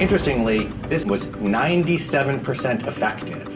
Interestingly, this was 97% effective.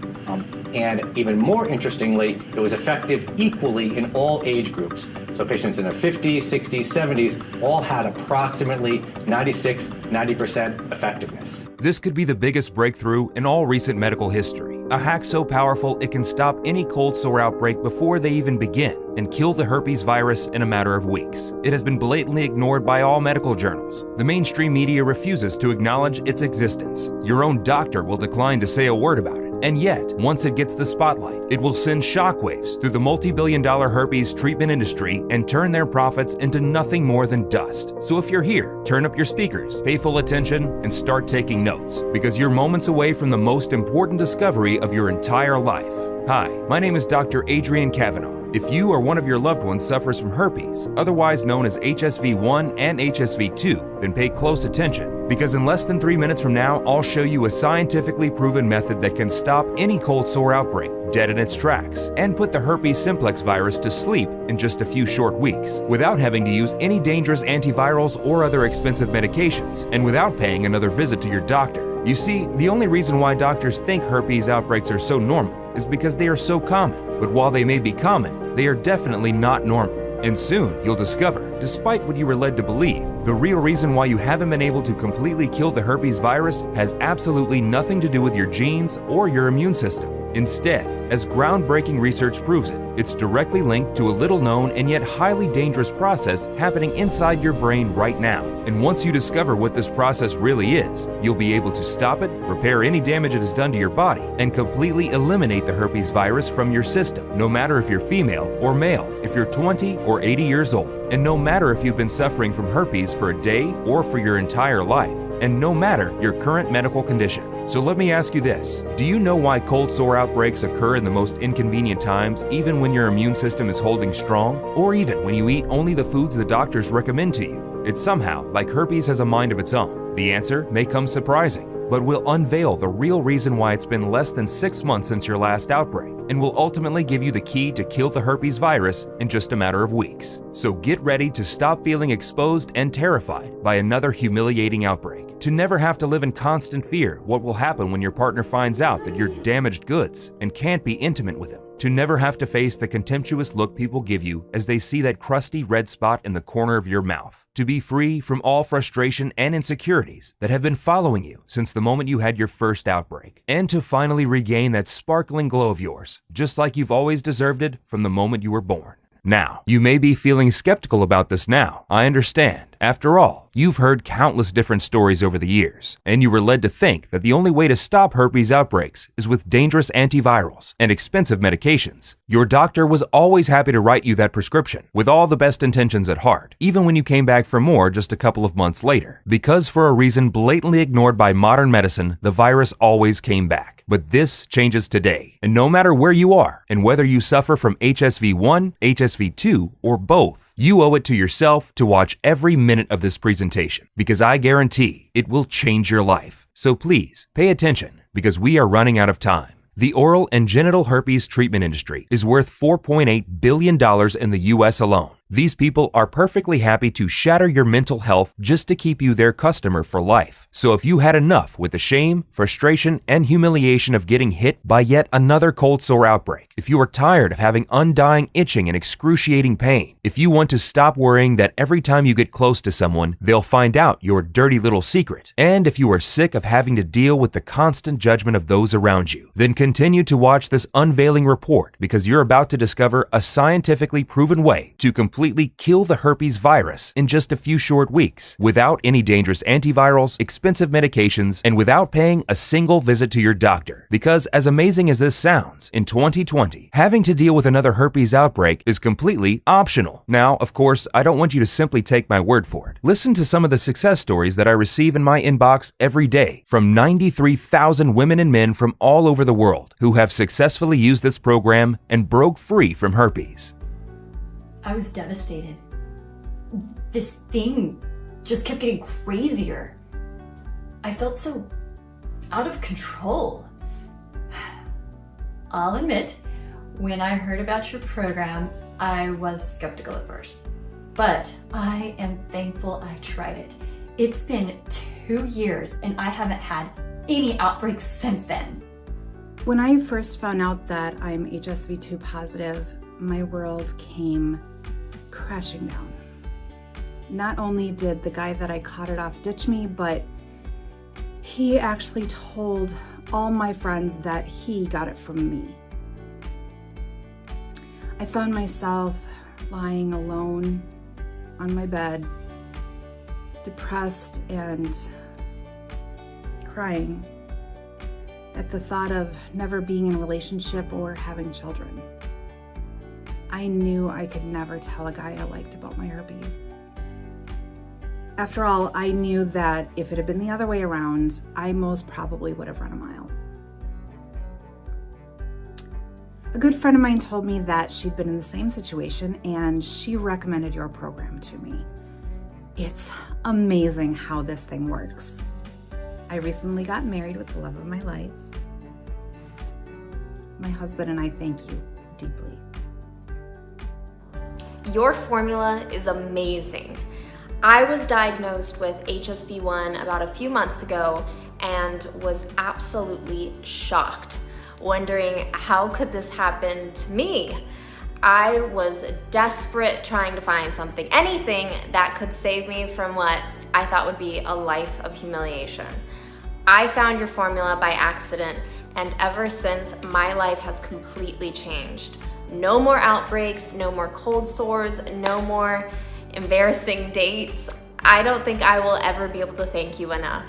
And even more interestingly, it was effective equally in all age groups. So patients in their 50s, 60s, 70s all had approximately 90% effectiveness. This could be the biggest breakthrough in all recent medical history. A hack so powerful it can stop any cold sore outbreak before they even begin and kill the herpes virus in a matter of weeks. It has been blatantly ignored by all medical journals. The mainstream media refuses to acknowledge its existence. Your own doctor will decline to say a word about it. And yet, once it gets the spotlight, it will send shockwaves through the multi-billion-dollar herpes treatment industry and turn their profits into nothing more than dust. So if you're here, turn up your speakers, pay full attention, and start taking notes, because you're moments away from the most important discovery of your entire life. Hi, my name is Dr. Adrian Cavanaugh. If you or one of your loved ones suffers from herpes, otherwise known as HSV1 and HSV2, then pay close attention, because in less than 3 minutes from now, I'll show you a scientifically proven method that can stop any cold sore outbreak dead in its tracks and put the herpes simplex virus to sleep in just a few short weeks without having to use any dangerous antivirals or other expensive medications and without paying another visit to your doctor. You see, the only reason why doctors think herpes outbreaks are so normal is because they are so common. But while they may be common, they are definitely not normal. And soon you'll discover, despite what you were led to believe, the real reason why you haven't been able to completely kill the herpes virus has absolutely nothing to do with your genes or your immune system. Instead, as groundbreaking research proves it, it's directly linked to a little-known and yet highly dangerous process happening inside your brain right now. And once you discover what this process really is, you'll be able to stop it, repair any damage it has done to your body, and completely eliminate the herpes virus from your system, no matter if you're female or male, if you're 20 or 80 years old, and no matter if you've been suffering from herpes for a day or for your entire life, and no matter your current medical condition. So let me ask you this. Do you know why cold sore outbreaks occur in the most inconvenient times, even when your immune system is holding strong, or even when you eat only the foods the doctors recommend to you? It's somehow like herpes has a mind of its own. The answer may come surprising, but we'll unveil the real reason why it's been less than 6 months since your last outbreak, and will ultimately give you the key to kill the herpes virus in just a matter of weeks. So get ready to stop feeling exposed and terrified by another humiliating outbreak, to never have to live in constant fear what will happen when your partner finds out that you're damaged goods and can't be intimate with him, to never have to face the contemptuous look people give you as they see that crusty red spot in the corner of your mouth, to be free from all frustration and insecurities that have been following you since the moment you had your first outbreak, and to finally regain that sparkling glow of yours, just like you've always deserved it from the moment you were born. Now, you may be feeling skeptical about this now. I understand. After all, you've heard countless different stories over the years, and you were led to think that the only way to stop herpes outbreaks is with dangerous antivirals and expensive medications. Your doctor was always happy to write you that prescription with all the best intentions at heart, even when you came back for more just a couple of months later, because for a reason blatantly ignored by modern medicine, the virus always came back. But this changes today, and no matter where you are, and whether you suffer from HSV1, HSV2, or both, you owe it to yourself to watch every minute of this presentation, because I guarantee it will change your life. So please, pay attention, because we are running out of time. The oral and genital herpes treatment industry is worth $4.8 billion in the US alone. These people are perfectly happy to shatter your mental health just to keep you their customer for life. So if you had enough with the shame, frustration, and humiliation of getting hit by yet another cold sore outbreak, if you are tired of having undying itching and excruciating pain, if you want to stop worrying that every time you get close to someone, they'll find out your dirty little secret, and if you are sick of having to deal with the constant judgment of those around you, then continue to watch this unveiling report, because you're about to discover a scientifically proven way to completely kill the herpes virus in just a few short weeks, without any dangerous antivirals, expensive medications, and without paying a single visit to your doctor. Because as amazing as this sounds, in 2020, having to deal with another herpes outbreak is completely optional. Now, of course, I don't want you to simply take my word for it. Listen to some of the success stories that I receive in my inbox every day from 93,000 women and men from all over the world who have successfully used this program and broke free from herpes. I was devastated. This thing just kept getting crazier. I felt so out of control. I'll admit, when I heard about your program, I was skeptical at first. But I am thankful I tried it. It's been 2 years and I haven't had any outbreaks since then. When I first found out that I'm HSV2 positive, my world came crashing down. Not only did the guy that I caught it off ditch me, but he actually told all my friends that he got it from me. I found myself lying alone on my bed, depressed and crying at the thought of never being in a relationship or having children. I knew I could never tell a guy I liked about my herpes. After all, I knew that if it had been the other way around, I most probably would have run a mile. A good friend of mine told me that she'd been in the same situation and she recommended your program to me. It's amazing how this thing works. I recently got married with the love of my life. My husband and I thank you deeply. Your formula is amazing. I was diagnosed with HSV1 about a few months ago and was absolutely shocked, wondering how could this happen to me? I was desperate trying to find something, anything that could save me from what I thought would be a life of humiliation. I found your formula by accident, and ever since, my life has completely changed. No more outbreaks, no more cold sores, no more embarrassing dates. I don't think I will ever be able to thank you enough.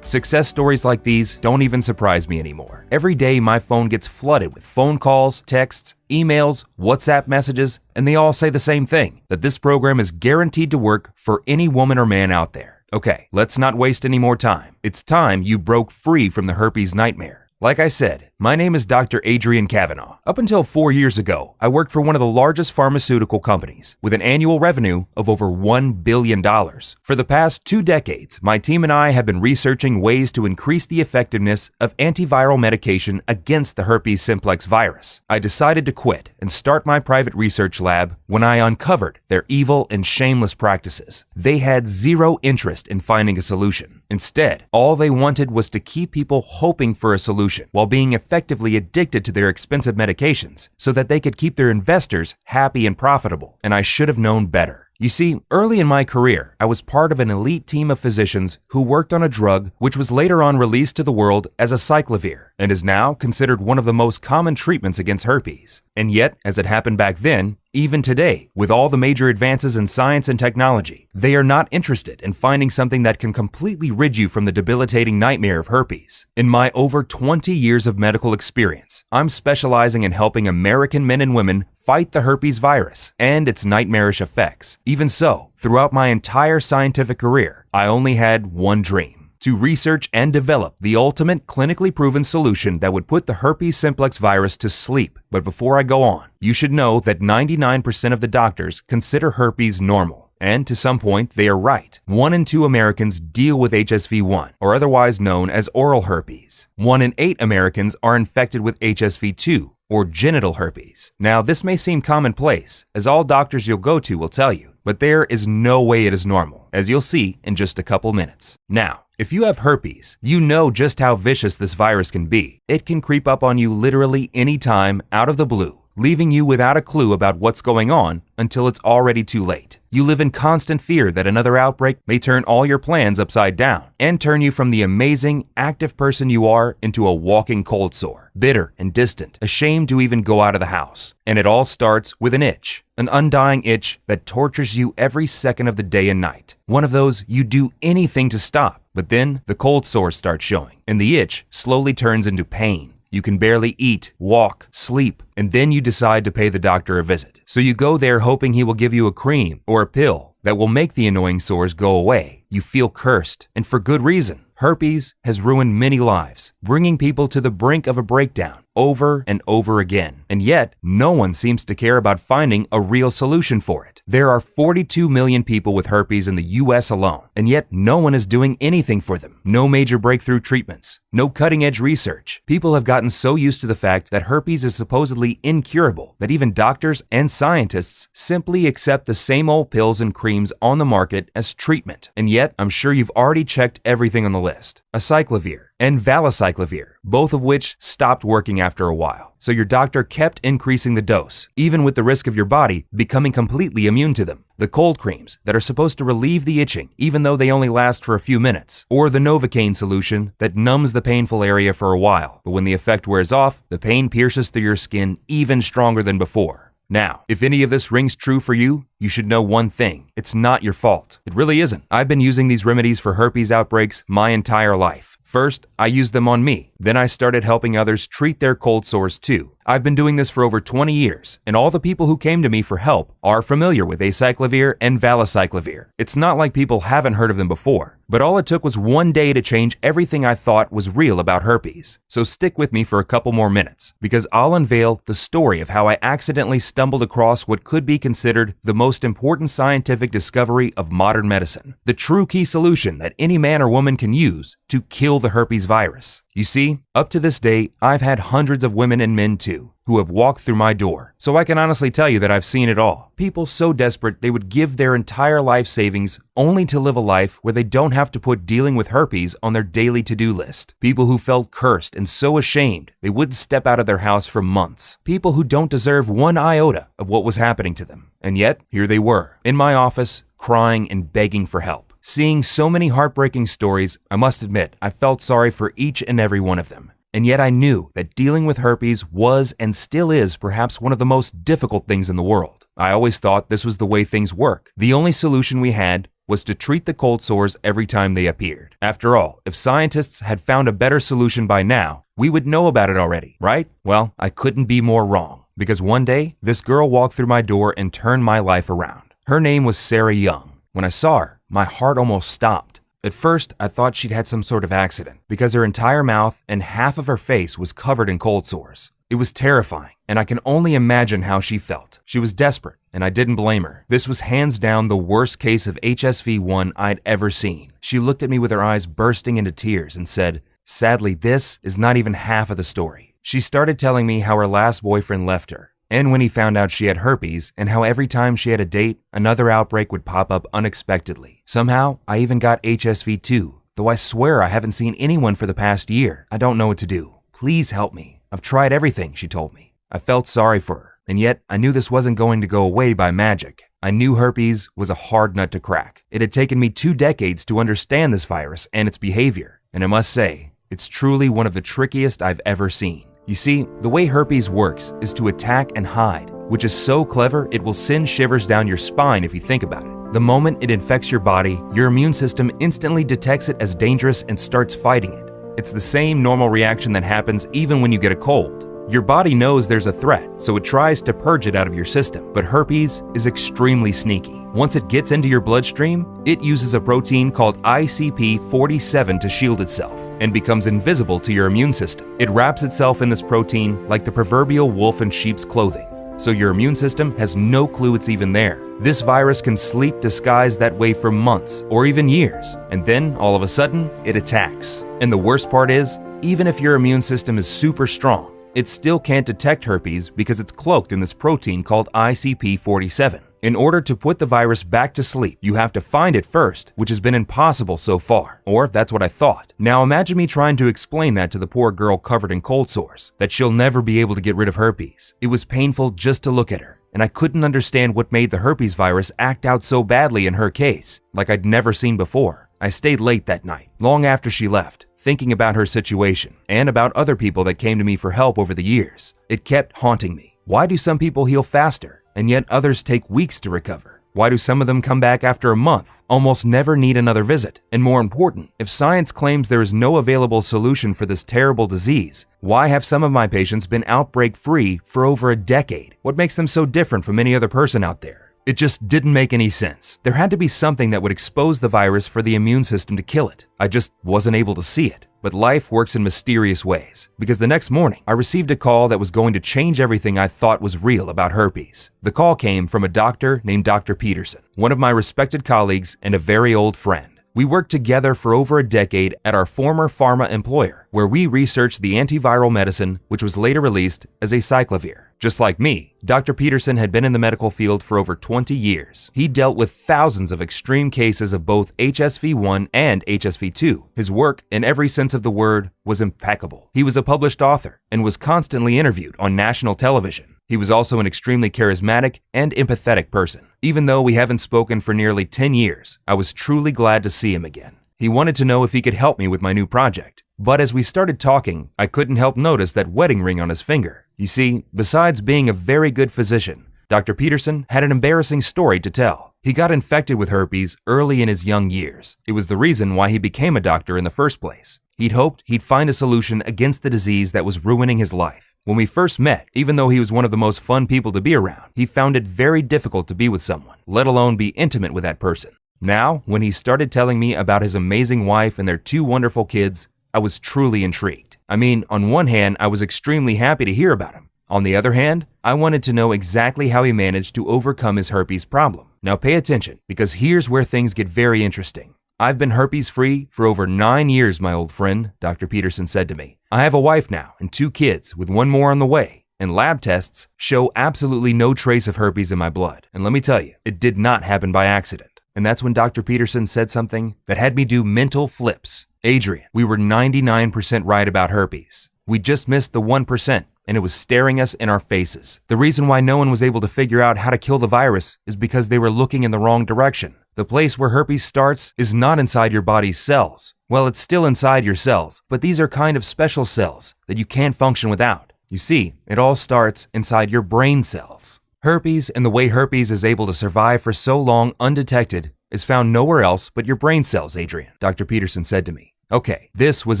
Success stories like these don't even surprise me anymore. Every day my phone gets flooded with phone calls, texts, emails, WhatsApp messages, and they all say the same thing, that this program is guaranteed to work for any woman or man out there. Okay, let's not waste any more time. It's time you broke free from the herpes nightmare. Like I said, my name is Dr. Adrian Kavanaugh. Up until 4 years ago, I worked for one of the largest pharmaceutical companies with an annual revenue of over $1 billion. For the past 2 decades, my team and I have been researching ways to increase the effectiveness of antiviral medication against the herpes simplex virus. I decided to quit and start my private research lab when I uncovered their evil and shameless practices. They had zero interest in finding a solution. Instead, all they wanted was to keep people hoping for a solution while being effectively addicted to their expensive medications so that they could keep their investors happy and profitable. And I should have known better. You see, early in my career, I was part of an elite team of physicians who worked on a drug which was later on released to the world as acyclovir and is now considered one of the most common treatments against herpes. And yet, as it happened back then, even today, with all the major advances in science and technology, they are not interested in finding something that can completely rid you from the debilitating nightmare of herpes. In my over 20 years of medical experience, I'm specializing in helping American men and women fight the herpes virus and its nightmarish effects. Even so, throughout my entire scientific career, I only had one dream: to research and develop the ultimate clinically proven solution that would put the herpes simplex virus to sleep. But before I go on, you should know that 99% of the doctors consider herpes normal. And to some point, they are right. 1 in 2 Americans deal with HSV1, or otherwise known as oral herpes. 1 in 8 Americans are infected with HSV2, or genital herpes. Now, this may seem commonplace, as all doctors you'll go to will tell you, but there is no way it is normal, as you'll see in just a couple minutes. Now, if you have herpes, you know just how vicious this virus can be. It can creep up on you literally anytime out of the blue, leaving you without a clue about what's going on until it's already too late. You live in constant fear that another outbreak may turn all your plans upside down and turn you from the amazing, active person you are into a walking cold sore, bitter and distant, ashamed to even go out of the house. And it all starts with an itch, an undying itch that tortures you every second of the day and night. One of those you do anything to stop, but then the cold sores start showing, and the itch slowly turns into pain. You can barely eat, walk, sleep, and then you decide to pay the doctor a visit. So you go there hoping he will give you a cream or a pill that will make the annoying sores go away. You feel cursed, and for good reason. Herpes has ruined many lives, bringing people to the brink of a breakdown over and over again. And yet, no one seems to care about finding a real solution for it. There are 42 million people with herpes in the US alone, and yet no one is doing anything for them. No major breakthrough treatments, no cutting-edge research. People have gotten so used to the fact that herpes is supposedly incurable that even doctors and scientists simply accept the same old pills and creams on the market as treatment. And yet, I'm sure you've already checked everything on the list. Acyclovir and valacyclovir, both of which stopped working after a while. So your doctor kept increasing the dose, even with the risk of your body becoming completely immune to them. The cold creams that are supposed to relieve the itching, even though they only last for a few minutes. Or the Novocaine solution that numbs the painful area for a while, but when the effect wears off, the pain pierces through your skin even stronger than before. Now, if any of this rings true for you, you should know one thing. It's not your fault. It really isn't. I've been using these remedies for herpes outbreaks my entire life. First, I used them on me. Then I started helping others treat their cold sores too. I've been doing this for over 20 years, and all the people who came to me for help are familiar with acyclovir and valacyclovir. It's not like people haven't heard of them before, but all it took was one day to change everything I thought was real about herpes. So stick with me for a couple more minutes, because I'll unveil the story of how I accidentally stumbled across what could be considered the most important scientific discovery of modern medicine, the true key solution that any man or woman can use to kill the herpes virus. You see, up to this day, I've had hundreds of women and men too who have walked through my door, so I can honestly tell you that I've seen it all. People so desperate they would give their entire life savings only to live a life where they don't have to put dealing with herpes on their daily to-do list. People who felt cursed and so ashamed they wouldn't step out of their house for months. People who don't deserve one iota of what was happening to them. And yet, here they were, in my office, crying and begging for help. Seeing so many heartbreaking stories, I must admit, I felt sorry for each and every one of them. And yet I knew that dealing with herpes was and still is perhaps one of the most difficult things in the world. I always thought this was the way things work. The only solution we had was to treat the cold sores every time they appeared. After all, if scientists had found a better solution by now, we would know about it already, right? Well, I couldn't be more wrong. Because one day, this girl walked through my door and turned my life around. Her name was Sarah Young. When I saw her, my heart almost stopped. At first, I thought she'd had some sort of accident because her entire mouth and half of her face was covered in cold sores. It was terrifying, and I can only imagine how she felt. She was desperate, and I didn't blame her. This was hands down the worst case of HSV-1 I'd ever seen. She looked at me with her eyes bursting into tears and said, "Sadly, this is not even half of the story." She started telling me how her last boyfriend left her, and when he found out she had herpes, and how every time she had a date, another outbreak would pop up unexpectedly. Somehow, I even got HSV too, though I swear I haven't seen anyone for the past year. I don't know what to do. Please help me. I've tried everything, she told me. I felt sorry for her, and yet I knew this wasn't going to go away by magic. I knew herpes was a hard nut to crack. It had taken me 2 decades to understand this virus and its behavior, and I must say, it's truly one of the trickiest I've ever seen. You see, the way herpes works is to attack and hide, which is so clever it will send shivers down your spine if you think about it. The moment it infects your body, your immune system instantly detects it as dangerous and starts fighting it. It's the same normal reaction that happens even when you get a cold. Your body knows there's a threat, so it tries to purge it out of your system. But herpes is extremely sneaky. Once it gets into your bloodstream, it uses a protein called ICP47 to shield itself and becomes invisible to your immune system. It wraps itself in this protein like the proverbial wolf in sheep's clothing, so your immune system has no clue it's even there. This virus can sleep disguised that way for months or even years, and then all of a sudden, it attacks. And the worst part is, even if your immune system is super strong, it still can't detect herpes because it's cloaked in this protein called ICP47. In order to put the virus back to sleep, you have to find it first, which has been impossible so far. Or that's what I thought. Now imagine me trying to explain that to the poor girl covered in cold sores, that she'll never be able to get rid of herpes. It was painful just to look at her, and I couldn't understand what made the herpes virus act out so badly in her case, like I'd never seen before. I stayed late that night, long after she left, thinking about her situation and about other people that came to me for help over the years. It kept haunting me. Why do some people heal faster, and yet others take weeks to recover? Why do some of them come back after a month, almost never need another visit? And more important, if science claims there is no available solution for this terrible disease, why have some of my patients been outbreak-free for over a decade? What makes them so different from any other person out there? It just didn't make any sense. There had to be something that would expose the virus for the immune system to kill it. I just wasn't able to see it. But life works in mysterious ways, because the next morning, I received a call that was going to change everything I thought was real about herpes. The call came from a doctor named Dr. Peterson, one of my respected colleagues and a very old friend. We worked together for over a decade at our former pharma employer, where we researched the antiviral medicine which was later released as acyclovir. Just like me, Dr. Peterson had been in the medical field for over 20 years. He dealt with thousands of extreme cases of both HSV-1 and HSV-2. His work, in every sense of the word, was impeccable. He was a published author and was constantly interviewed on national television. He was also an extremely charismatic and empathetic person. Even though we haven't spoken for nearly 10 years, I was truly glad to see him again. He wanted to know if he could help me with my new project. But as we started talking, I couldn't help notice that wedding ring on his finger. You see, besides being a very good physician, Dr. Peterson had an embarrassing story to tell. He got infected with herpes early in his young years. It was the reason why he became a doctor in the first place. He'd hoped he'd find a solution against the disease that was ruining his life. When we first met, even though he was one of the most fun people to be around, he found it very difficult to be with someone, let alone be intimate with that person. Now, when he started telling me about his amazing wife and their 2 wonderful kids, I was truly intrigued. I mean, on one hand, I was extremely happy to hear about him. On the other hand, I wanted to know exactly how he managed to overcome his herpes problem. Now pay attention, because here's where things get very interesting. I've been herpes-free for over 9 years, my old friend, Dr. Peterson said to me. I have a wife now and 2 kids, with 1 more on the way, and lab tests show absolutely no trace of herpes in my blood. And let me tell you, it did not happen by accident. And that's when Dr. Peterson said something that had me do mental flips. Adrian, we were 99% right about herpes. We just missed the 1%, and it was staring us in our faces. The reason why no one was able to figure out how to kill the virus is because they were looking in the wrong direction. The place where herpes starts is not inside your body's cells. Well, it's still inside your cells, but these are kind of special cells that you can't function without. You see, it all starts inside your brain cells. Herpes and the way herpes is able to survive for so long undetected is found nowhere else but your brain cells, Adrian, Dr. Peterson said to me. Okay, this was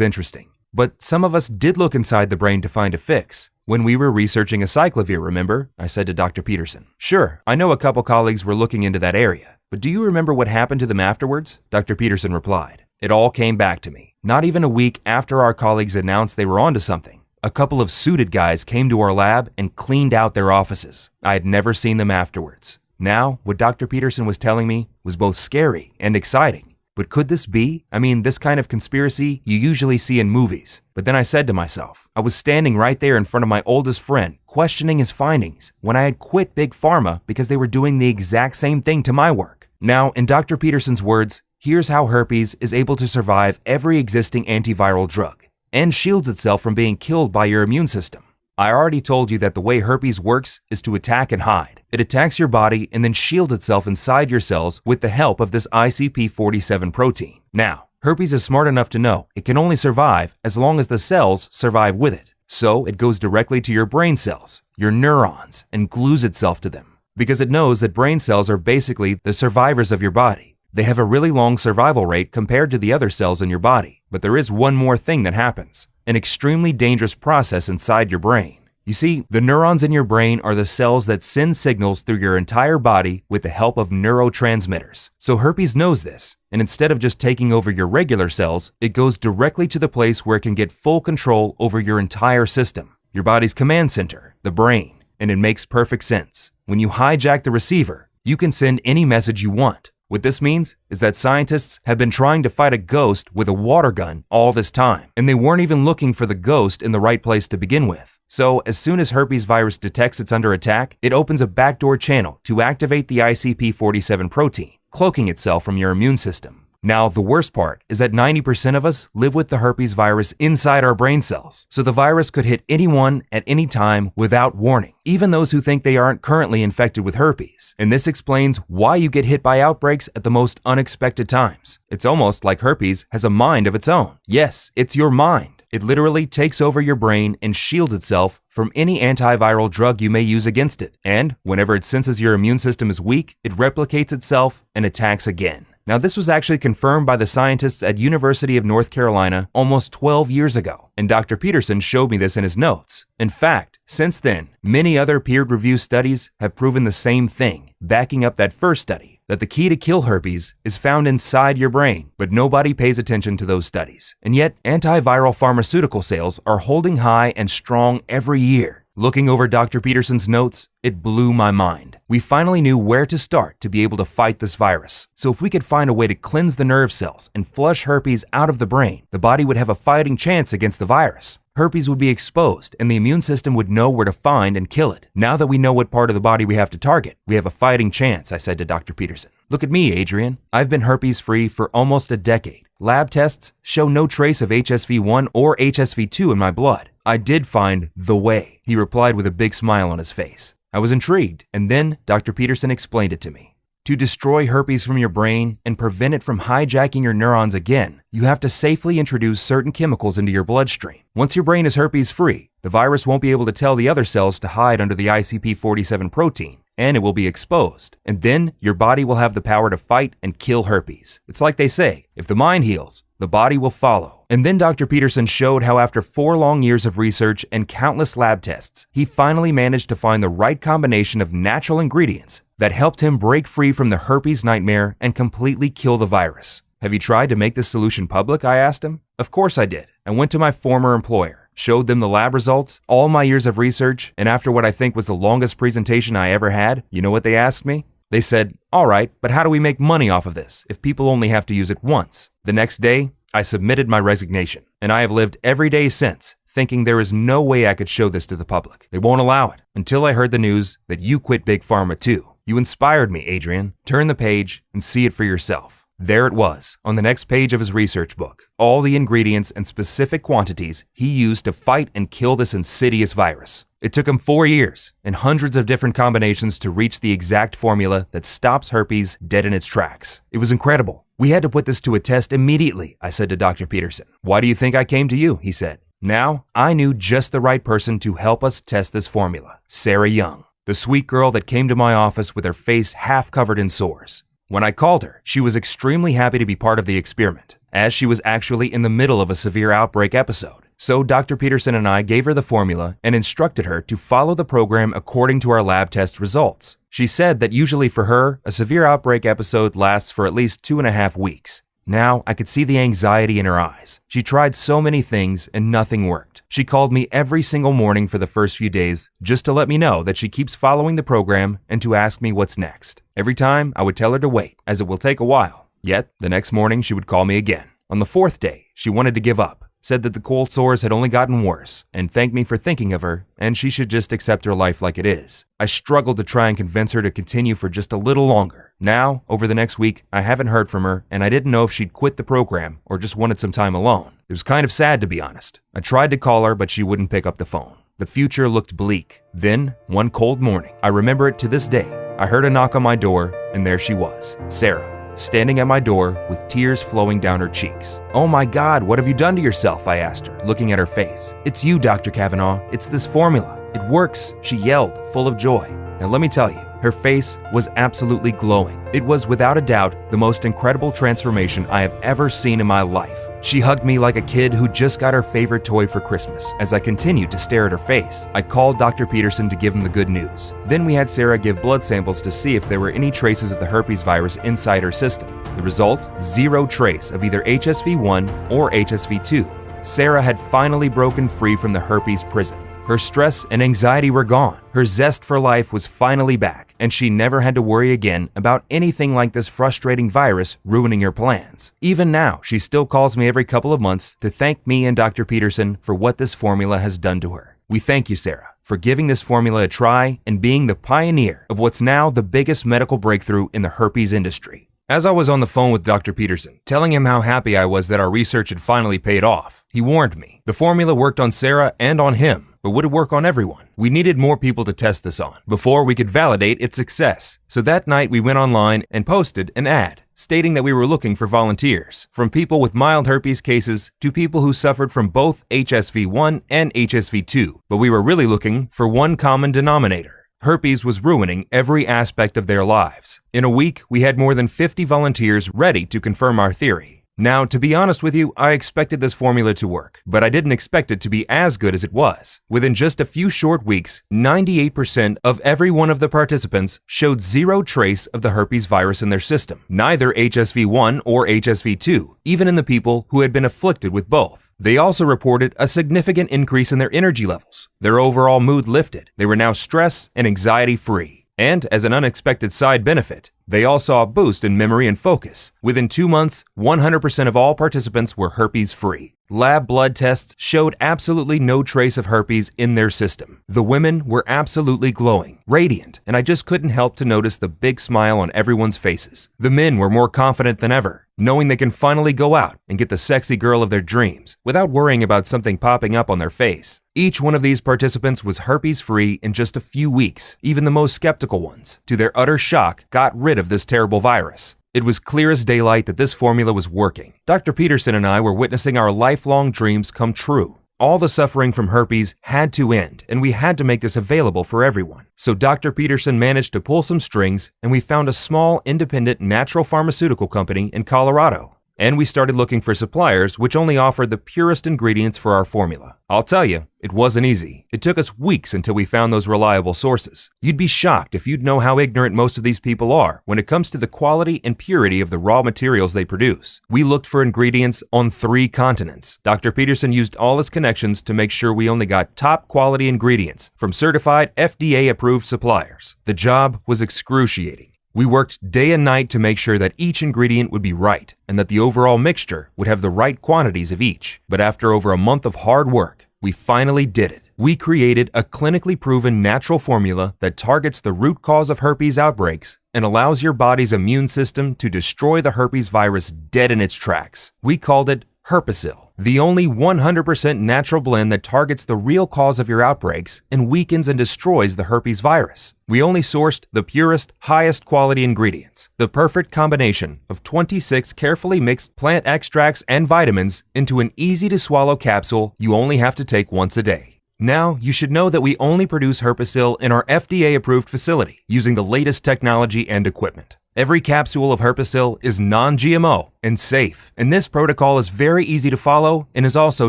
interesting. But some of us did look inside the brain to find a fix. When we were researching acyclovir, remember? I said to Dr. Peterson. Sure, I know a couple colleagues were looking into that area. But do you remember what happened to them afterwards? Dr. Peterson replied. It all came back to me. Not even a week after our colleagues announced they were onto something, a couple of suited guys came to our lab and cleaned out their offices. I had never seen them afterwards. Now, what Dr. Peterson was telling me was both scary and exciting. But could this be? I mean, this kind of conspiracy you usually see in movies. But then I said to myself, I was standing right there in front of my oldest friend, questioning his findings, when I had quit Big Pharma because they were doing the exact same thing to my work. Now, in Dr. Peterson's words, here's how herpes is able to survive every existing antiviral drug and shields itself from being killed by your immune system. I already told you that the way herpes works is to attack and hide. It attacks your body and then shields itself inside your cells with the help of this ICP47 protein. Now, herpes is smart enough to know it can only survive as long as the cells survive with it. So it goes directly to your brain cells, your neurons, and glues itself to them. Because it knows that brain cells are basically the survivors of your body. They have a really long survival rate compared to the other cells in your body. But there is one more thing that happens. An extremely dangerous process inside your brain. You see, the neurons in your brain are the cells that send signals through your entire body with the help of neurotransmitters. So herpes knows this, and instead of just taking over your regular cells, it goes directly to the place where it can get full control over your entire system, your body's command center, the brain. And it makes perfect sense. When you hijack the receiver, you can send any message you want. What this means is that scientists have been trying to fight a ghost with a water gun all this time, and they weren't even looking for the ghost in the right place to begin with. So as soon as herpes virus detects it's under attack, it opens a backdoor channel to activate the ICP47 protein, cloaking itself from your immune system. Now, the worst part is that 90% of us live with the herpes virus inside our brain cells, so the virus could hit anyone at any time without warning, even those who think they aren't currently infected with herpes. And this explains why you get hit by outbreaks at the most unexpected times. It's almost like herpes has a mind of its own. Yes, it's your mind. It literally takes over your brain and shields itself from any antiviral drug you may use against it. And whenever it senses your immune system is weak, it replicates itself and attacks again. Now, this was actually confirmed by the scientists at University of North Carolina almost 12 years ago, and Dr. Peterson showed me this in his notes. In fact, since then, many other peer-reviewed studies have proven the same thing, backing up that first study that the key to kill herpes is found inside your brain, but nobody pays attention to those studies. And yet, antiviral pharmaceutical sales are holding high and strong every year. Looking over Dr. Peterson's notes, it blew my mind. We finally knew where to start to be able to fight this virus. So if we could find a way to cleanse the nerve cells and flush herpes out of the brain, the body would have a fighting chance against the virus. Herpes would be exposed and the immune system would know where to find and kill it. Now that we know what part of the body we have to target, we have a fighting chance, I said to Dr. Peterson. Look at me, Adrian. I've been herpes-free for almost a decade. Lab tests show no trace of HSV1 or HSV2 in my blood. I did find the way, he replied with a big smile on his face. I was intrigued, and then Dr. Peterson explained it to me. To destroy herpes from your brain and prevent it from hijacking your neurons again, you have to safely introduce certain chemicals into your bloodstream. Once your brain is herpes-free, the virus won't be able to tell the other cells to hide under the ICP47 protein, and it will be exposed. And then your body will have the power to fight and kill herpes. It's like they say, if the mind heals, the body will follow. And then Dr. Peterson showed how after 4 long years of research and countless lab tests, he finally managed to find the right combination of natural ingredients that helped him break free from the herpes nightmare and completely kill the virus. Have you tried to make this solution public? I asked him. Of course I did. I went to my former employer, showed them the lab results, all my years of research, and after what I think was the longest presentation I ever had, you know what they asked me? They said, all right, but how do we make money off of this if people only have to use it once? The next day, I submitted my resignation, and I have lived every day since thinking there is no way I could show this to the public. They won't allow it until I heard the news that you quit Big Pharma too. You inspired me, Adrian. Turn the page and see it for yourself. There it was, on the next page of his research book. All the ingredients and specific quantities he used to fight and kill this insidious virus. It took him 4 years and hundreds of different combinations to reach the exact formula that stops herpes dead in its tracks. It was incredible. We had to put this to a test immediately, I said to Dr. Peterson. Why do you think I came to you? He said. Now, I knew just the right person to help us test this formula, Sarah Young, the sweet girl that came to my office with her face half covered in sores. When I called her, she was extremely happy to be part of the experiment, as she was actually in the middle of a severe outbreak episode. So Dr. Peterson and I gave her the formula and instructed her to follow the program according to our lab test results. She said that usually for her, a severe outbreak episode lasts for at least 2.5 weeks. Now, I could see the anxiety in her eyes. She tried so many things and nothing worked. She called me every single morning for the first few days just to let me know that she keeps following the program and to ask me what's next. Every time, I would tell her to wait, as it will take a while. Yet, the next morning, she would call me again. On the 4th day, she wanted to give up, said that the cold sores had only gotten worse, and thanked me for thinking of her, and she should just accept her life like it is. I struggled to try and convince her to continue for just a little longer. Now, over the next week, I haven't heard from her, and I didn't know if she'd quit the program or just wanted some time alone. It was kind of sad, to be honest. I tried to call her, but she wouldn't pick up the phone. The future looked bleak. Then, one cold morning, I remember it to this day, I heard a knock on my door, and there she was, Sarah, standing at my door with tears flowing down her cheeks. Oh my God, what have you done to yourself? I asked her, looking at her face. It's you, Dr. Kavanaugh. It's this formula. It works, she yelled, full of joy. Now let me tell you, her face was absolutely glowing. It was without a doubt the most incredible transformation I have ever seen in my life. She hugged me like a kid who just got her favorite toy for Christmas. As I continued to stare at her face, I called Dr. Peterson to give him the good news. Then we had Sarah give blood samples to see if there were any traces of the herpes virus inside her system. The result? 0 trace of either HSV1 or HSV2. Sarah had finally broken free from the herpes prison. Her stress and anxiety were gone. Her zest for life was finally back, and she never had to worry again about anything like this frustrating virus ruining her plans. Even now, she still calls me every couple of months to thank me and Dr. Peterson for what this formula has done to her. We thank you, Sarah, for giving this formula a try and being the pioneer of what's now the biggest medical breakthrough in the herpes industry. As I was on the phone with Dr. Peterson, telling him how happy I was that our research had finally paid off, he warned me. The formula worked on Sarah and on him, but would it work on everyone? We needed more people to test this on before we could validate its success. So that night we went online and posted an ad stating that we were looking for volunteers, from people with mild herpes cases to people who suffered from both HSV1 and HSV2. But we were really looking for one common denominator. Herpes was ruining every aspect of their lives. In a week, we had more than 50 volunteers ready to confirm our theory. Now, to be honest with you, I expected this formula to work, but I didn't expect it to be as good as it was. Within just a few short weeks, 98% of every one of the participants showed zero trace of the herpes virus in their system, neither HSV1 or HSV2, even in the people who had been afflicted with both. They also reported a significant increase in their energy levels. Their overall mood lifted. They were now stress and anxiety-free. And as an unexpected side benefit, they all saw a boost in memory and focus. Within 2 months, 100% of all participants were herpes-free. Lab blood tests showed absolutely no trace of herpes in their system. The women were absolutely glowing, radiant, and I just couldn't help to notice the big smile on everyone's faces. The men were more confident than ever, knowing they can finally go out and get the sexy girl of their dreams without worrying about something popping up on their face. Each one of these participants was herpes-free in just a few weeks. Even the most skeptical ones, to their utter shock, got rid of this terrible virus. It was clear as daylight that this formula was working. Dr. Peterson and I were witnessing our lifelong dreams come true. All the suffering from herpes had to end, and we had to make this available for everyone. So Dr. Peterson managed to pull some strings, and we found a small, independent natural pharmaceutical company in Colorado. And we started looking for suppliers which only offered the purest ingredients for our formula. I'll tell you, it wasn't easy. It took us weeks until we found those reliable sources. You'd be shocked if you'd know how ignorant most of these people are when it comes to the quality and purity of the raw materials they produce. We looked for ingredients on 3 continents. Dr. Peterson used all his connections to make sure we only got top quality ingredients from certified FDA-approved suppliers. The job was excruciating. We worked day and night to make sure that each ingredient would be right and that the overall mixture would have the right quantities of each. But after over a month of hard work, we finally did it. We created a clinically proven natural formula that targets the root cause of herpes outbreaks and allows your body's immune system to destroy the herpes virus dead in its tracks. We called it Herpesyl, the only 100% natural blend that targets the real cause of your outbreaks and weakens and destroys the herpes virus. We only sourced the purest, highest quality ingredients, the perfect combination of 26 carefully mixed plant extracts and vitamins into an easy-to-swallow capsule you only have to take once a day. Now, you should know that we only produce Herpesyl in our FDA-approved facility using the latest technology and equipment. Every capsule of Herpesyl is non-GMO and safe, and this protocol is very easy to follow and is also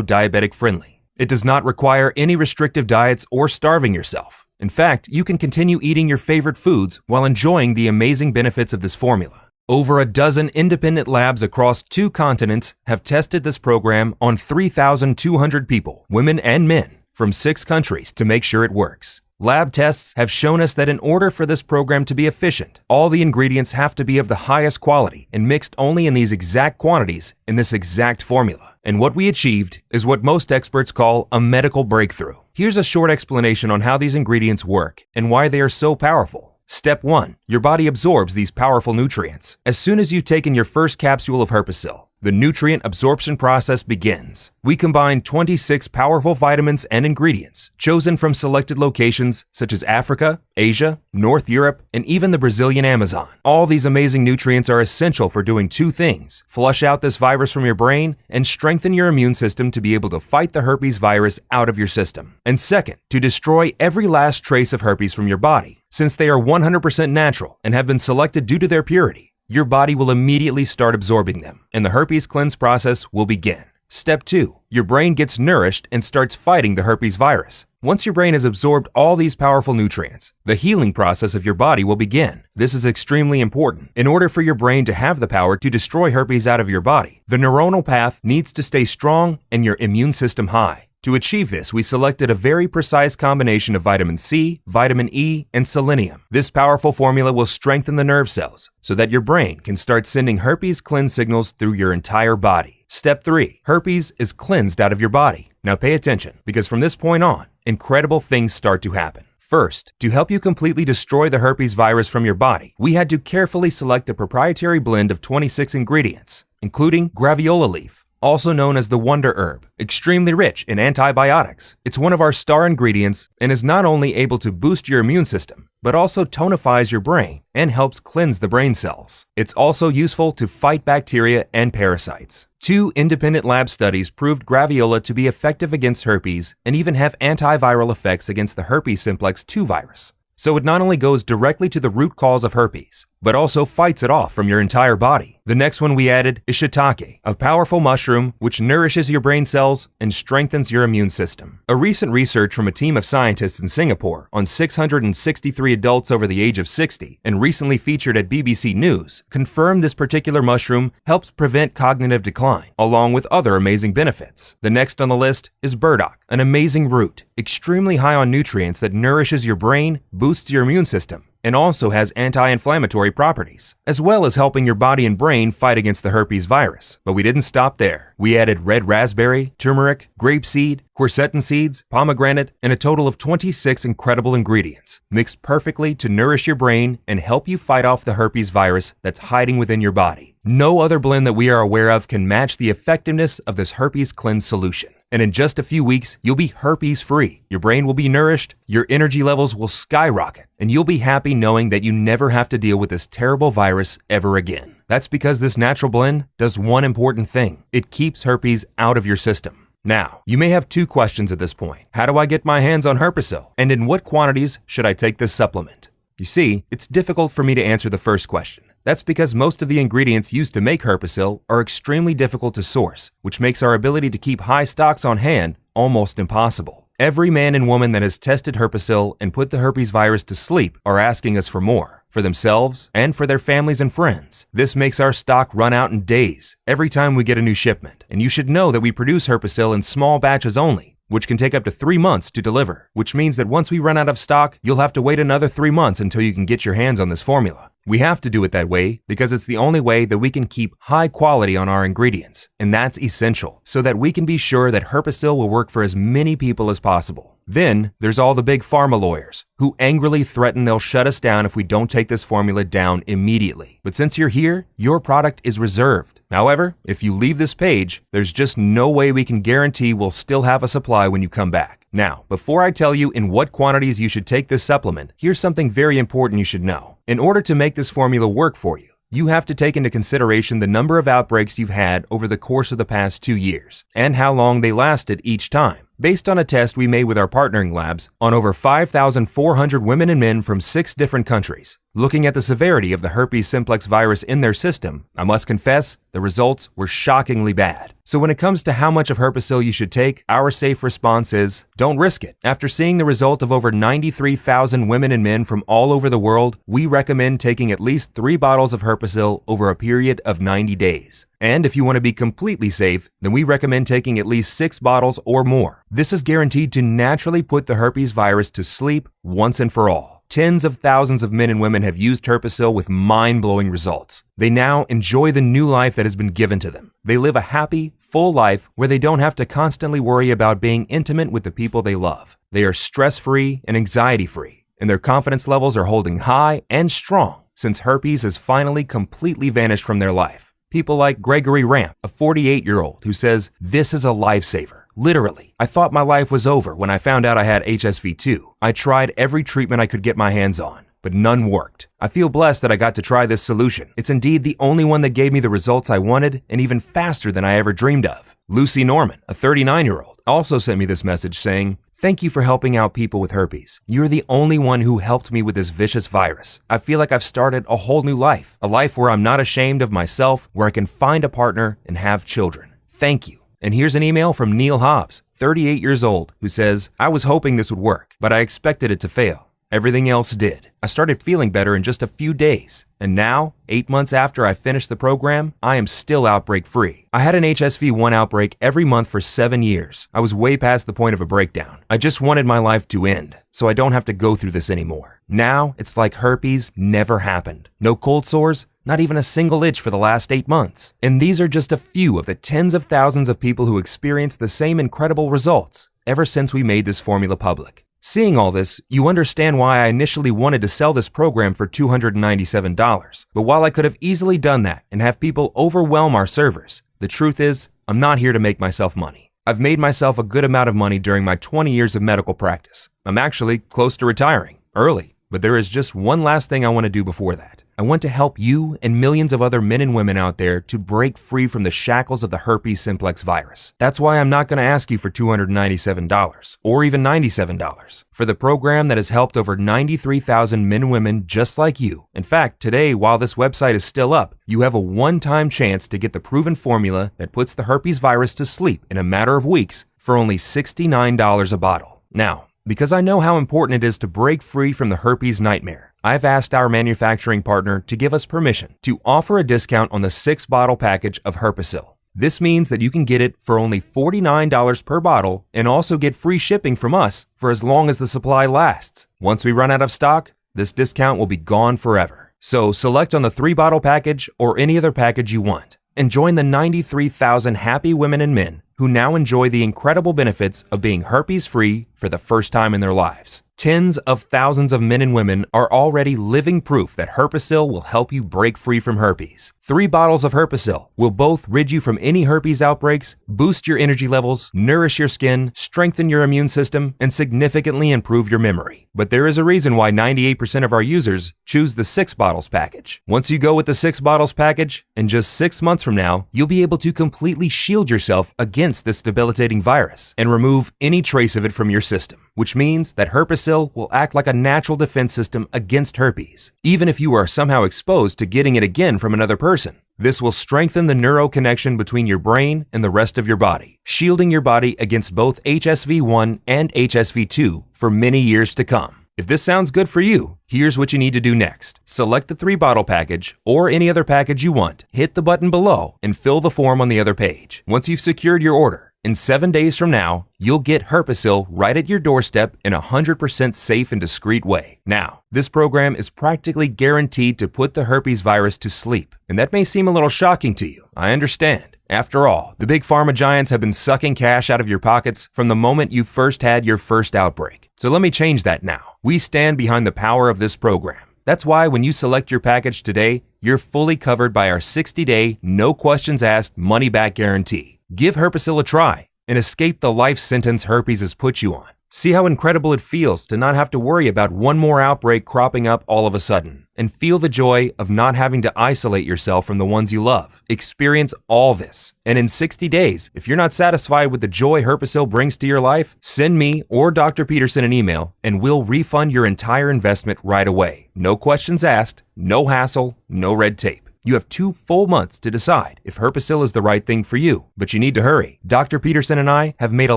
diabetic friendly. It does not require any restrictive diets or starving yourself. In fact, you can continue eating your favorite foods while enjoying the amazing benefits of this formula. Over a dozen independent labs across 2 continents have tested this program on 3,200 people, women and men, from 6 countries to make sure it works. Lab tests have shown us that in order for this program to be efficient, all the ingredients have to be of the highest quality and mixed only in these exact quantities in this exact formula. And what we achieved is what most experts call a medical breakthrough. Here's a short explanation on how these ingredients work and why they are so powerful. Step 1. Your body absorbs these powerful nutrients. As soon as you've taken your first capsule of Herpesyl, the nutrient absorption process begins. We combine 26 powerful vitamins and ingredients chosen from selected locations such as Africa, Asia, North Europe, and even the Brazilian Amazon. All these amazing nutrients are essential for doing 2 things: flush out this virus from your brain and strengthen your immune system to be able to fight the herpes virus out of your system. And second, to destroy every last trace of herpes from your body. Since they are 100% natural and have been selected due to their purity, your body will immediately start absorbing them, and the herpes cleanse process will begin. Step 2. Your brain gets nourished and starts fighting the herpes virus. Once your brain has absorbed all these powerful nutrients, the healing process of your body will begin. This is extremely important. In order for your brain to have the power to destroy herpes out of your body, the neuronal path needs to stay strong and your immune system high. To achieve this, we selected a very precise combination of vitamin C, vitamin E, and selenium. This powerful formula will strengthen the nerve cells so that your brain can start sending herpes cleanse signals through your entire body. Step 3. Herpes is cleansed out of your body. Now pay attention, because from this point on, incredible things start to happen. First, to help you completely destroy the herpes virus from your body, we had to carefully select a proprietary blend of 26 ingredients, including graviola leaf, also known as the wonder herb, extremely rich in antibiotics. It's one of our star ingredients and is not only able to boost your immune system, but also tonifies your brain and helps cleanse the brain cells. It's also useful to fight bacteria and parasites. 2 independent lab studies proved graviola to be effective against herpes and even have antiviral effects against the herpes simplex 2 virus. So it not only goes directly to the root cause of herpes, but also fights it off from your entire body. The next one we added is shiitake, a powerful mushroom which nourishes your brain cells and strengthens your immune system. A recent research from a team of scientists in Singapore on 663 adults over the age of 60 and recently featured at BBC News confirmed this particular mushroom helps prevent cognitive decline, along with other amazing benefits. The next on the list is burdock, an amazing root, extremely high on nutrients that nourishes your brain, boosts your immune system, and also has anti-inflammatory properties, as well as helping your body and brain fight against the herpes virus. But we didn't stop there. We added red raspberry, turmeric, grapeseed, quercetin seeds, pomegranate, and a total of 26 incredible ingredients, mixed perfectly to nourish your brain and help you fight off the herpes virus that's hiding within your body. No other blend that we are aware of can match the effectiveness of this herpes cleanse solution. And in just a few weeks, you'll be herpes-free. Your brain will be nourished, your energy levels will skyrocket, and you'll be happy knowing that you never have to deal with this terrible virus ever again. That's because this natural blend does one important thing. It keeps herpes out of your system. Now, you may have two questions at this point. How do I get my hands on Herpesyl? And in what quantities should I take this supplement? You see, it's difficult for me to answer the first question. That's because most of the ingredients used to make Herpesyl are extremely difficult to source, which makes our ability to keep high stocks on hand almost impossible. Every man and woman that has tested Herpesyl and put the herpes virus to sleep are asking us for more, for themselves and for their families and friends. This makes our stock run out in days every time we get a new shipment. And you should know that we produce Herpesyl in small batches only, which can take up to 3 months to deliver, which means that once we run out of stock, you'll have to wait another 3 months until you can get your hands on this formula. We have to do it that way because it's the only way that we can keep high quality on our ingredients, and that's essential so that we can be sure that Herpesyl will work for as many people as possible. Then there's all the big pharma lawyers who angrily threaten they'll shut us down if we don't take this formula down immediately. But since you're here, your product is reserved. However, if you leave this page, there's just no way we can guarantee we'll still have a supply when you come back. Now, before I tell you in what quantities you should take this supplement, here's something very important you should know. In order to make this formula work for you, you have to take into consideration the number of outbreaks you've had over the course of the past 2 years, and how long they lasted each time. Based on a test we made with our partnering labs on over 5,400 women and men from 6 different countries, looking at the severity of the herpes simplex virus in their system, I must confess, the results were shockingly bad. So when it comes to how much of Herpesyl you should take, our safe response is, don't risk it. After seeing the result of over 93,000 women and men from all over the world, we recommend taking at least 3 bottles of Herpesyl over a period of 90 days. And if you want to be completely safe, then we recommend taking at least 6 bottles or more. This is guaranteed to naturally put the herpes virus to sleep once and for all. Tens of thousands of men and women have used Herpesyl with mind-blowing results. They now enjoy the new life that has been given to them. They live a happy, full life where they don't have to constantly worry about being intimate with the people they love. They are stress-free and anxiety-free, and their confidence levels are holding high and strong since herpes has finally completely vanished from their life. People like Gregory Ramp, a 48-year-old, who says, "This is a lifesaver. Literally, I thought my life was over when I found out I had HSV-2. I tried every treatment I could get my hands on, but none worked. I feel blessed that I got to try this solution. It's indeed the only one that gave me the results I wanted and even faster than I ever dreamed of." Lucy Norman, a 39-year-old, also sent me this message saying, "Thank you for helping out people with herpes. You're the only one who helped me with this vicious virus. I feel like I've started a whole new life, a life where I'm not ashamed of myself, where I can find a partner and have children. Thank you." And here's an email from Neil Hobbs, 38 years old, who says, "I was hoping this would work, but I expected it to fail. Everything else did. I started feeling better in just a few days. And now, 8 months after I finished the program, I am still outbreak free. I had an HSV-1 outbreak every month for 7 years. I was way past the point of a breakdown. I just wanted my life to end, so I don't have to go through this anymore. Now, it's like herpes never happened. No cold sores, not even a single itch for the last 8 months. And these are just a few of the tens of thousands of people who experienced the same incredible results ever since we made this formula public. Seeing all this, you understand why I initially wanted to sell this program for $297. But while I could have easily done that and have people overwhelm our servers, the truth is, I'm not here to make myself money. I've made myself a good amount of money during my 20 years of medical practice. I'm actually close to retiring, early. But there is just one last thing I want to do before that. I want to help you and millions of other men and women out there to break free from the shackles of the herpes simplex virus. That's why I'm not going to ask you for $297 or even $97 for the program that has helped over 93,000 men and women just like you. In fact, today, while this website is still up, you have a one-time chance to get the proven formula that puts the herpes virus to sleep in a matter of weeks for only $69 a bottle. Now, because I know how important it is to break free from the herpes nightmare, I've asked our manufacturing partner to give us permission to offer a discount on the 6-bottle package of Herpesyl. This means that you can get it for only $49 per bottle and also get free shipping from us for as long as the supply lasts. Once we run out of stock, this discount will be gone forever. So select on the 3-bottle package or any other package you want and join the 93,000 happy women and men who now enjoy the incredible benefits of being herpes-free for the first time in their lives. Tens of thousands of men and women are already living proof that Herpesyl will help you break free from herpes. 3 bottles of Herpesyl will both rid you from any herpes outbreaks, boost your energy levels, nourish your skin, strengthen your immune system, and significantly improve your memory. But there is a reason why 98% of our users choose the 6 bottles package. Once you go with the 6 bottles package, in just 6 months from now, you'll be able to completely shield yourself against this debilitating virus and remove any trace of it from your system, which means that Herpesyl will act like a natural defense system against herpes, even if you are somehow exposed to getting it again from another person. This will strengthen the neuro connection between your brain and the rest of your body, shielding your body against both HSV1 and HSV2 for many years to come. If this sounds good for you, here's what you need to do next. Select the 3-bottle package or any other package you want, hit the button below, and fill the form on the other page. Once you've secured your order, in 7 days from now, you'll get Herpesyl right at your doorstep in a 100% safe and discreet way. Now, this program is practically guaranteed to put the herpes virus to sleep, and that may seem a little shocking to you. I understand. After all, the big pharma giants have been sucking cash out of your pockets from the moment you first had your first outbreak. So let me change that now. We stand behind the power of this program. That's why when you select your package today, you're fully covered by our 60-day, no questions asked, money-back guarantee. Give Herpesyl a try and escape the life sentence herpes has put you on. See how incredible it feels to not have to worry about one more outbreak cropping up all of a sudden, and feel the joy of not having to isolate yourself from the ones you love. Experience all this. And in 60 days, if you're not satisfied with the joy Herpesyl brings to your life, send me or Dr. Peterson an email and we'll refund your entire investment right away. No questions asked, no hassle, no red tape. You have 2 full months to decide if Herpesyl is the right thing for you, but you need to hurry. Dr. Peterson and I have made a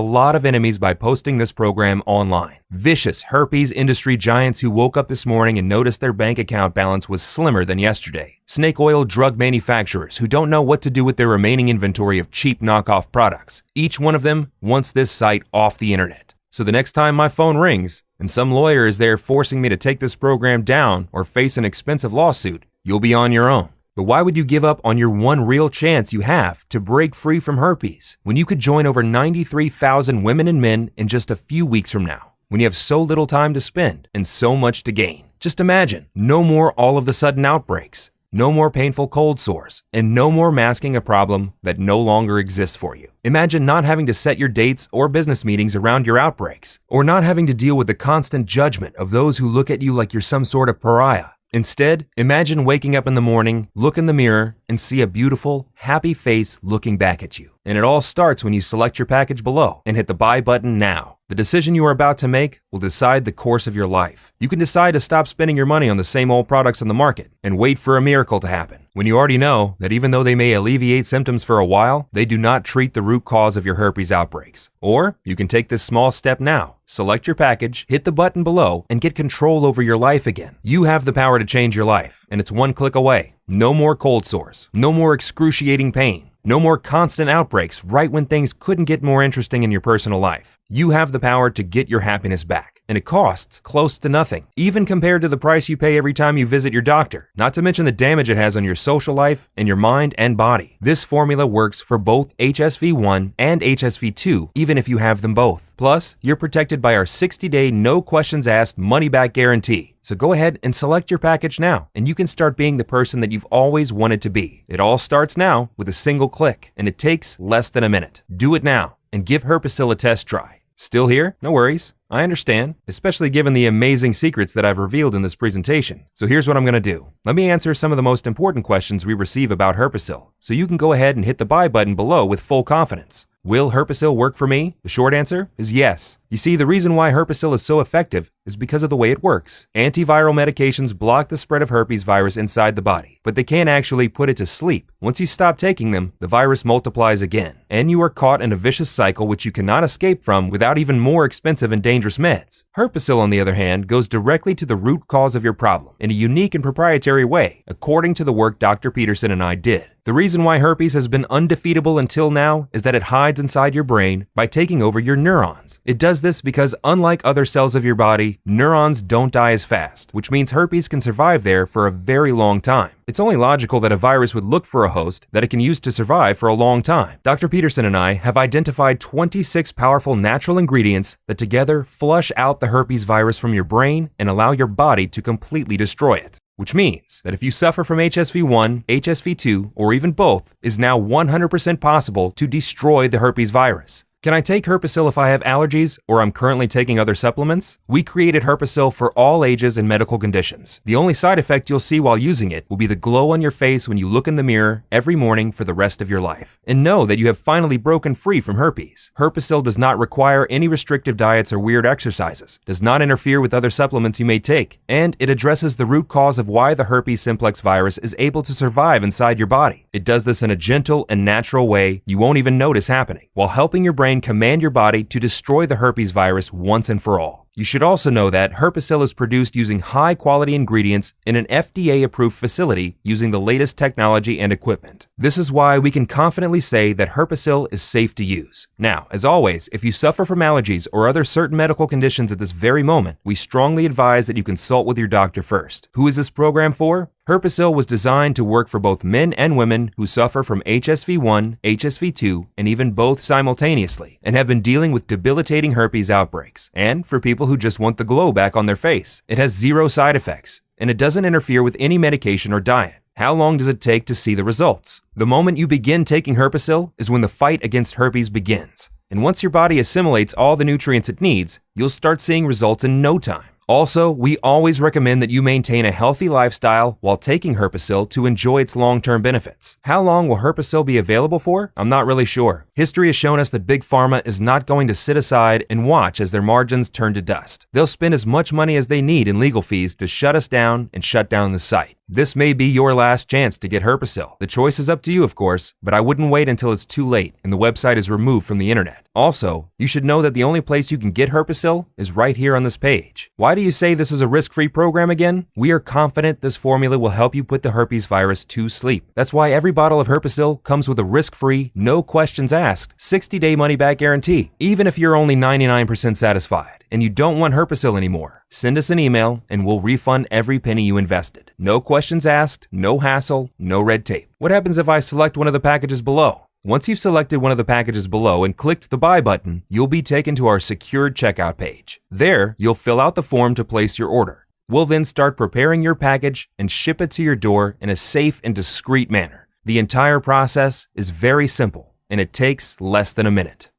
lot of enemies by posting this program online. Vicious herpes industry giants who woke up this morning and noticed their bank account balance was slimmer than yesterday. Snake oil drug manufacturers who don't know what to do with their remaining inventory of cheap knockoff products. Each one of them wants this site off the internet. So the next time my phone rings and some lawyer is there forcing me to take this program down or face an expensive lawsuit, you'll be on your own. But why would you give up on your one real chance you have to break free from herpes when you could join over 93,000 women and men in just a few weeks from now, when you have so little time to spend and so much to gain? Just imagine, no more all of the sudden outbreaks, no more painful cold sores, and no more masking a problem that no longer exists for you. Imagine not having to set your dates or business meetings around your outbreaks, or not having to deal with the constant judgment of those who look at you like you're some sort of pariah. Instead, imagine waking up in the morning, look in the mirror, and see a beautiful, happy face looking back at you. And it all starts when you select your package below and hit the buy button now. The decision you are about to make will decide the course of your life. You can decide to stop spending your money on the same old products on the market and wait for a miracle to happen, when you already know that even though they may alleviate symptoms for a while, they do not treat the root cause of your herpes outbreaks. Or you can take this small step now. Select your package, hit the button below, and get control over your life again. You have the power to change your life, and it's one click away. No more cold sores, no more excruciating pain, no more constant outbreaks right when things couldn't get more interesting in your personal life. You have the power to get your happiness back, and it costs close to nothing, even compared to the price you pay every time you visit your doctor, not to mention the damage it has on your social life and your mind and body. This formula works for both HSV1 and HSV2, even if you have them both. Plus, you're protected by our 60-day no questions asked money-back guarantee. So go ahead and select your package now, and you can start being the person that you've always wanted to be. It all starts now with a single click, and it takes less than a minute. Do it now and give Herpesyl a test try. Still here? No worries. I understand, especially given the amazing secrets that I've revealed in this presentation. So here's what I'm going to do. Let me answer some of the most important questions we receive about Herpesyl, so you can go ahead and hit the buy button below with full confidence. Will Herpesyl work for me? The short answer is yes. You see, the reason why Herpesyl is so effective is because of the way it works. Antiviral medications block the spread of herpes virus inside the body, but they can't actually put it to sleep. Once you stop taking them, the virus multiplies again, and you are caught in a vicious cycle which you cannot escape from without even more expensive and dangerous meds. Herpesyl, on the other hand, goes directly to the root cause of your problem in a unique and proprietary way, according to the work Dr. Peterson and I did. The reason why herpes has been undefeatable until now is that it hides inside your brain by taking over your neurons. It does this because, unlike other cells of your body, neurons don't die as fast, which means herpes can survive there for a very long time. It's only logical that a virus would look for a host that it can use to survive for a long time. Dr. Peterson and I have identified 26 powerful natural ingredients that together flush out the herpes virus from your brain and allow your body to completely destroy it. Which means that if you suffer from HSV1, HSV2, or even both, it is now 100% possible to destroy the herpes virus. Can I take Herpesyl if I have allergies or I'm currently taking other supplements? We created Herpesyl for all ages and medical conditions. The only side effect you'll see while using it will be the glow on your face when you look in the mirror every morning for the rest of your life. And know that you have finally broken free from herpes. Herpesyl does not require any restrictive diets or weird exercises, does not interfere with other supplements you may take, and it addresses the root cause of why the herpes simplex virus is able to survive inside your body. It does this in a gentle and natural way you won't even notice happening, while helping your brain command your body to destroy the herpes virus once and for all. You should also know that Herpesyl is produced using high-quality ingredients in an FDA-approved facility using the latest technology and equipment. This is why we can confidently say that Herpesyl is safe to use. Now, as always, if you suffer from allergies or other certain medical conditions at this very moment, we strongly advise that you consult with your doctor first. Who is this program for? Herpesyl was designed to work for both men and women who suffer from HSV1, HSV2, and even both simultaneously, and have been dealing with debilitating herpes outbreaks, and for people who just want the glow back on their face. It has 0 side effects, and it doesn't interfere with any medication or diet. How long does it take to see the results? The moment you begin taking Herpesyl is when the fight against herpes begins. And once your body assimilates all the nutrients it needs, you'll start seeing results in no time. Also, we always recommend that you maintain a healthy lifestyle while taking Herpesyl to enjoy its long-term benefits. How long will Herpesyl be available for? I'm not really sure. History has shown us that Big Pharma is not going to sit aside and watch as their margins turn to dust. They'll spend as much money as they need in legal fees to shut us down and shut down the site. This may be your last chance to get Herpesyl. The choice is up to you, of course, but I wouldn't wait until it's too late and the website is removed from the internet. Also, you should know that the only place you can get Herpesyl is right here on this page. Why do you say this is a risk-free program again? We are confident this formula will help you put the herpes virus to sleep. That's why every bottle of Herpesyl comes with a risk-free, no questions asked, 60-day money-back guarantee. Even if you're only 99% satisfied and you don't want Herpesyl anymore, send us an email and we'll refund every penny you invested. No questions asked, no hassle, no red tape. What happens if I select one of the packages below? Once you've selected one of the packages below and clicked the buy button, you'll be taken to our secured checkout page. There, you'll fill out the form to place your order. We'll then start preparing your package and ship it to your door in a safe and discreet manner. The entire process is very simple, and it takes less than a minute.